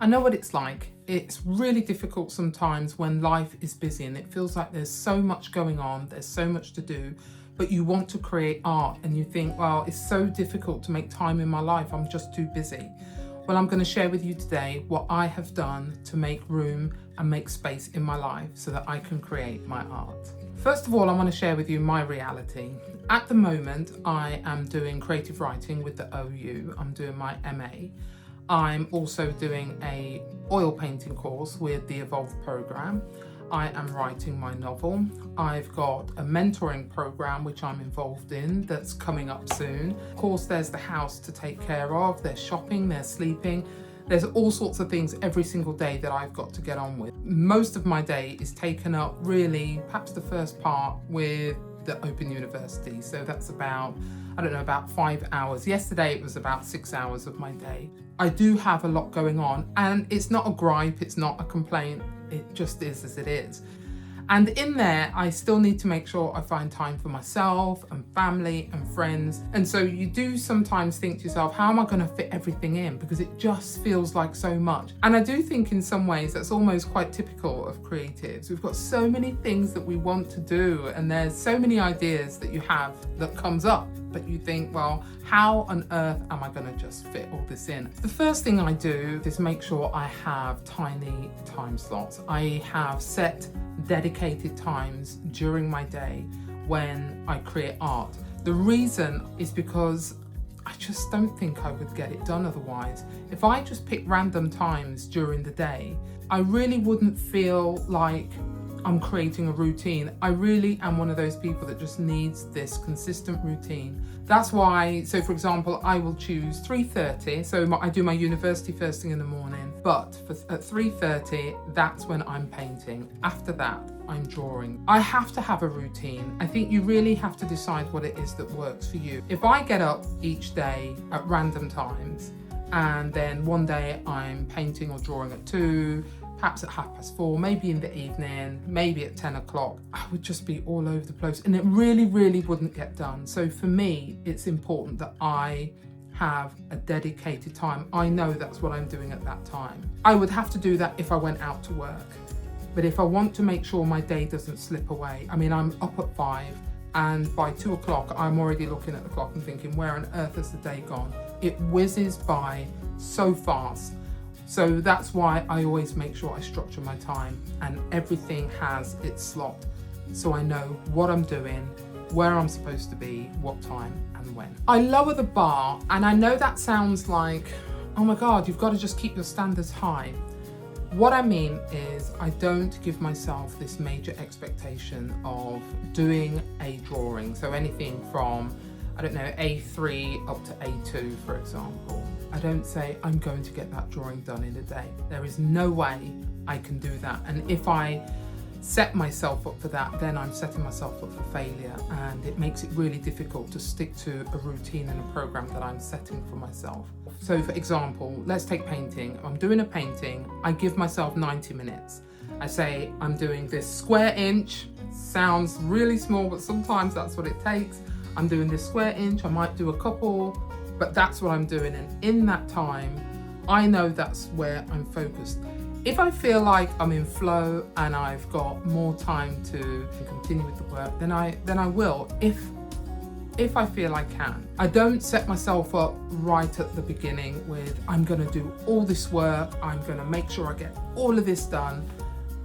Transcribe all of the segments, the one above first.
I know what it's like. It's really difficult sometimes when life is busy and it feels like there's so much going on, there's so much to do, but you want to create art and you think, well, it's so difficult to make time in my life, I'm just too busy. Well, I'm going to share with you today what I have done to make room and make space in my life so that I can create my art. First of all, I want to share with you my reality. At the moment, I am doing creative writing with the OU. I'm doing my MA. I'm also doing a oil painting course with the Evolve program. I am writing my novel. I've got a mentoring program which I'm involved in that's coming up soon. Of course, there's the house to take care of, there's shopping, there's sleeping. There's all sorts of things every single day that I've got to get on with. Most of my day is taken up really, perhaps the first part with the Open University. So that's about 5 hours. Yesterday it was about 6 hours of my day. I do have a lot going on, and it's not a gripe, it's not a complaint, it just is as it is. And in there, I still need to make sure I find time for myself and family and friends. And so you do sometimes think to yourself, how am I going to fit everything in? Because it just feels like so much. And I do think in some ways that's almost quite typical of creatives. We've got so many things that we want to do, and there's so many ideas that you have that comes up. But you think, well, how on earth am I going to just fit all this in? The first thing I do is make sure I have tiny time slots. I have set dedicated times during my day when I create art. The reason is because I just don't think I would get it done otherwise. If I just pick random times during the day, I really wouldn't feel like I'm creating a routine. I really am one of those people that just needs this consistent routine. That's why, so for example, I will choose 3:30. So I do my university first thing in the morning, but at 3:30, that's when I'm painting. After that, I'm drawing. I have to have a routine. I think you really have to decide what it is that works for you. If I get up each day at random times, and then one day I'm painting or drawing at 2, perhaps at 4:30, maybe in the evening, maybe at 10 o'clock, I would just be all over the place and it really wouldn't get done. So for me, it's important that I have a dedicated time. I know that's what I'm doing at that time. I would have to do that if I went out to work. But if I want to make sure my day doesn't slip away, I'm up at 5 and by 2 o'clock, I'm already looking at the clock and thinking, where on earth has the day gone? It whizzes by so fast. So that's why I always make sure I structure my time and everything has its slot. So I know what I'm doing, where I'm supposed to be, what time and when. I lower the bar, and I know that sounds like, oh my God, you've got to just keep your standards high. What I mean is I don't give myself this major expectation of doing a drawing. So anything from, A3 up to A2, for example. I don't say I'm going to get that drawing done in a day. There is no way I can do that. And if I set myself up for that, then I'm setting myself up for failure. And it makes it really difficult to stick to a routine and a program that I'm setting for myself. So for example, let's take painting. I'm doing a painting, I give myself 90 minutes. I say I'm doing this square inch. Sounds really small, but sometimes that's what it takes. I'm doing this square inch, I might do a couple, but that's what I'm doing. And in that time, I know that's where I'm focused. If I feel like I'm in flow and I've got more time to continue with the work, then I will, if I feel I can. I don't set myself up right at the beginning with, I'm gonna do all this work, I'm gonna make sure I get all of this done,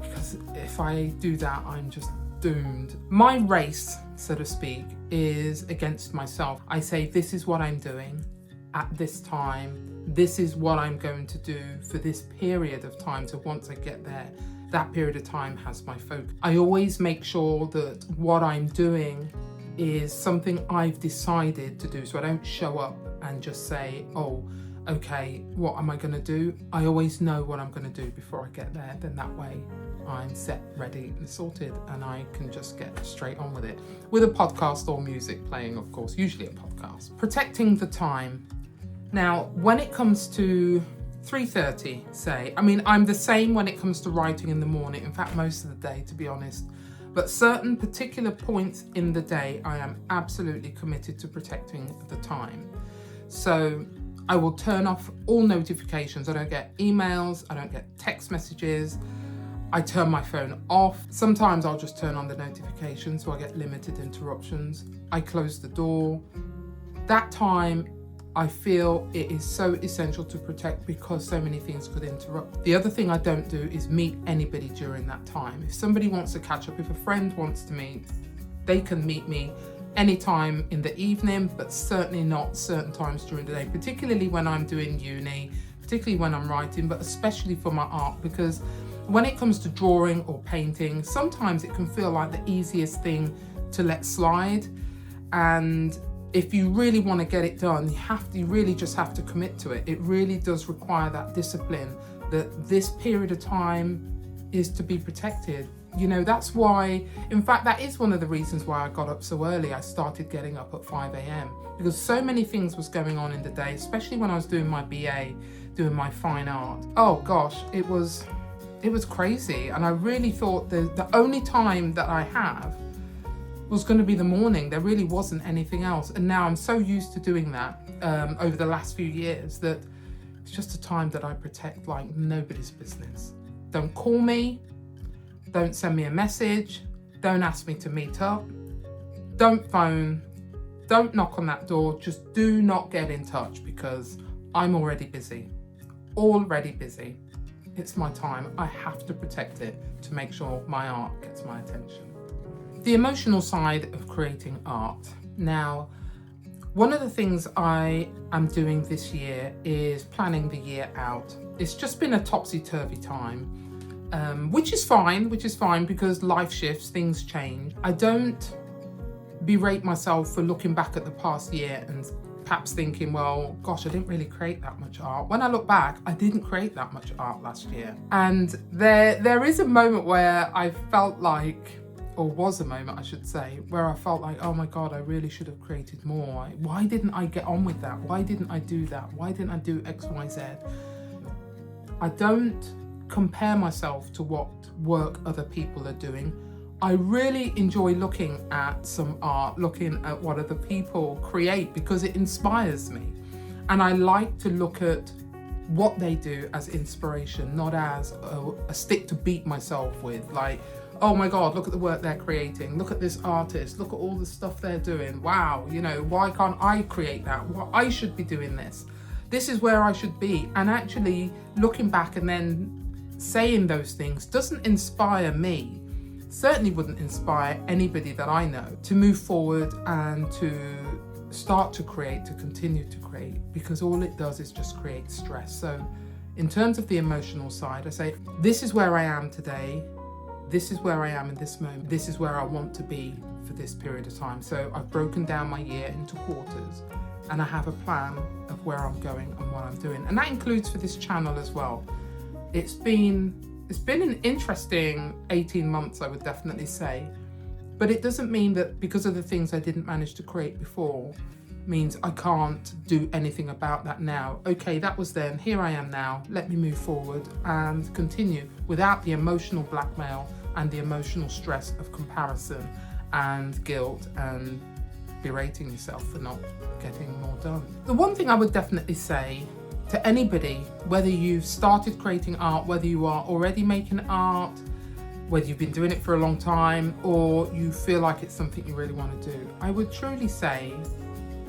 because if I do that, I'm just doomed. My race, so to speak, is against myself. I say, this is what I'm doing at this time. This is what I'm going to do for this period of time. So once I get there, that period of time has my focus. I always make sure that what I'm doing is something I've decided to do. So I don't show up and just say, oh, okay, what am I going to do? I always know what I'm going to do before I get there. Then that way I'm set, ready and sorted, and I can just get straight on with it. With a podcast or music playing, of course, usually a podcast. Protecting the time. Now, when it comes to 3:30, say, I'm the same when it comes to writing in the morning. In fact, most of the day, to be honest. But certain particular points in the day, I am absolutely committed to protecting the time. So I will turn off all notifications. I don't get emails, I don't get text messages. I turn my phone off. Sometimes I'll just turn on the notifications so I get limited interruptions. I close the door. That time, I feel it is so essential to protect because so many things could interrupt. The other thing I don't do is meet anybody during that time. If somebody wants to catch up, if a friend wants to meet, they can meet me anytime in the evening, but certainly not certain times during the day, particularly when I'm doing uni, particularly when I'm writing, but especially for my art, because when it comes to drawing or painting, sometimes it can feel like the easiest thing to let slide. And if you really want to get it done, you really just have to commit to it. It really does require that discipline, that this period of time is to be protected. You know, that's why, in fact, that is one of the reasons why I got up so early. I started getting up at 5 a.m. because so many things was going on in the day, especially when I was doing my BA, doing my fine art. Oh gosh, it was crazy. And I really thought the only time that I have was going to be the morning. There really wasn't anything else. And now I'm so used to doing that over the last few years that it's just a time that I protect like nobody's business. Don't call me. Don't send me a message. Don't ask me to meet up. Don't phone. Don't knock on that door. Just do not get in touch because I'm already busy. Already busy. It's my time. I have to protect it to make sure my art gets my attention. The emotional side of creating art. Now, one of the things I am doing this year is planning the year out. It's just been a topsy-turvy time, which is fine because life shifts, things change. I don't berate myself for looking back at the past year and perhaps thinking, well, gosh, I didn't really create that much art. When I look back, I didn't create that much art last year. And there is a moment where I felt like, or was a moment I should say, where I felt like, oh my God, I really should have created more. Why didn't I get on with that? Why didn't I do that? Why didn't I do X, Y, Z? I don't compare myself to what work other people are doing. I really enjoy looking at some art, looking at what other people create because it inspires me. And I like to look at what they do as inspiration, not as a stick to beat myself with. Like, oh my God, look at the work they're creating. Look at this artist. Look at all the stuff they're doing. Wow, you know, why can't I create that? Well, I should be doing this. This is where I should be. And actually looking back and then saying those things doesn't inspire me. Certainly wouldn't inspire anybody that I know to move forward and to start to create, to continue to create, because all it does is just create stress. So in terms of the emotional side, I say, this is where I am today. This is where I am in this moment. This is where I want to be for this period of time. So I've broken down my year into quarters and I have a plan of where I'm going and what I'm doing. And that includes for this channel as well. It's been an interesting 18 months, I would definitely say. But it doesn't mean that because of the things I didn't manage to create before, means I can't do anything about that now. Okay, that was then, here I am now, let me move forward and continue without the emotional blackmail and the emotional stress of comparison and guilt and berating yourself for not getting more done. The one thing I would definitely say to anybody, whether you've started creating art, whether you are already making art, whether you've been doing it for a long time, or you feel like it's something you really want to do, I would truly say,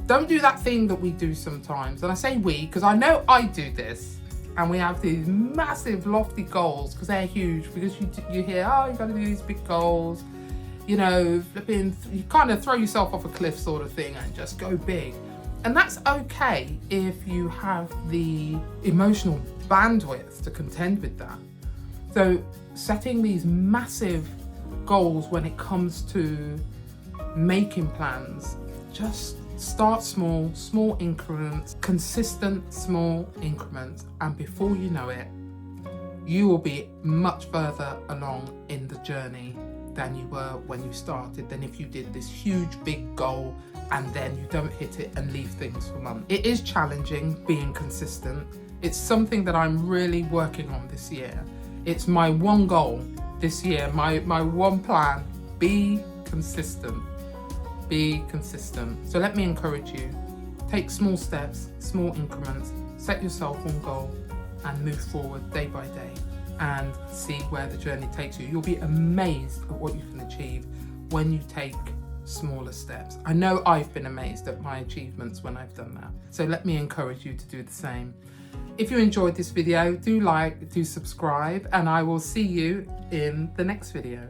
don't do that thing that we do sometimes. And I say we, because I know I do this. And we have these massive lofty goals, because they're huge, because you hear, oh, you got to do these big goals. You know, you kind of throw yourself off a cliff sort of thing and just go big. And that's okay if you have the emotional bandwidth to contend with that. So setting these massive goals when it comes to making plans, just start small, small increments, consistent small increments, and before you know it, you will be much further along in the journey than you were when you started, than if you did this huge big goal and then you don't hit it and leave things for months. It is challenging being consistent. It's something that I'm really working on this year. It's my one goal this year, my one plan, be consistent. Be consistent. So let me encourage you, Take small steps, small increments, set yourself one goal and move forward day by day and see where the journey takes you. You'll be amazed at what you can achieve when you take smaller steps. I know I've been amazed at my achievements when I've done that. So let me encourage you to do the same. If you enjoyed this video, do like, do subscribe, and I will see you in the next video.